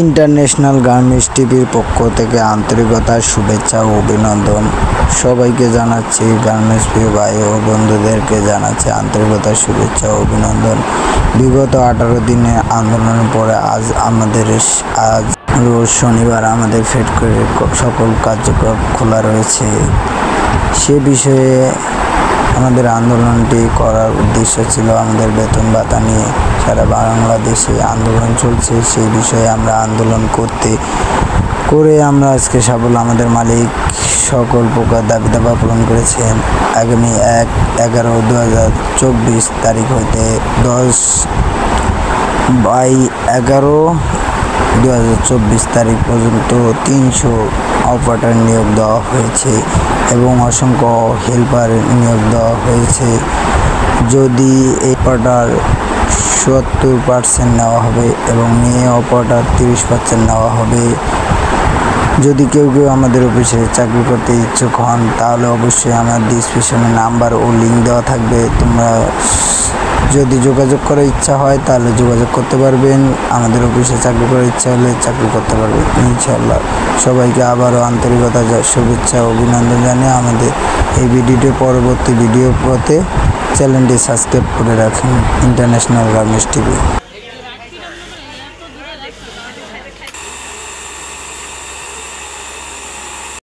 International garments টিভির পক্ষ থেকে আন্তরিকতার শুভেচ্ছা ও অভিনন্দন। সবাইকে জানাচ্ছি, গার্মেন্টস প্রিয় ভাই ও বন্ধুদেরকে জানাচ্ছি আন্তরিকতার শুভেচ্ছা ও অভিনন্দন। বিগত 18 দিনের আন্দোলনের পরে আজ রোজ শনিবার আমাদের ফ্যাক্টরির সকল কার্যক্রম খোলা রয়েছে। সে বিষয়ে আমাদের আন্দোলনটি করার উদ্দেশ্য ছিল আমাদের বেতন ভাতা নিয়ে। সারা বাংলাদেশে আন্দোলন চলছে, সেই বিষয়ে আমরা আন্দোলন করে আমরা আজকে সাফল্য আমাদের মালিক সকল প্রকার দাবি দাবা পূরণ করেছেন। আগামী 1/11/2024 তারিখ হইতে 10/11/2024 তারিখ পর্যন্ত 300 অপারেটর নিয়োগ দেওয়া হয়েছে এবং অসংখ্য হেল্পার নিয়োগ দেওয়া হয়েছে। যদি এই অপারেটর 70% নেওয়া হবে এবং মেয়ে অপারেটর 30% নেওয়া হবে। যদি কেউ আমাদের অফিসে চাকরি করতে ইচ্ছুক হন তাহলে অবশ্যই আমার ডিসক্রিপশনে নাম্বার ও লিঙ্ক দেওয়া থাকবে। তোমরা যদি যোগাযোগ করার ইচ্ছা হয় তাহলে যোগাযোগ করতে পারবেন। আমাদের অফিসে চাকরি করার ইচ্ছা হলে চাকরি করতে পারবেন ইনশাআল্লাহ। সবাইকে আবারও আন্তরিকতা শুভেচ্ছা ও অভিনন্দন জানিয়ে আমাদের এই ভিডিওটি পরবর্তী ভিডিও পেতে চ্যানেলটি সাবস্ক্রাইব করে রাখুন। International garments TV.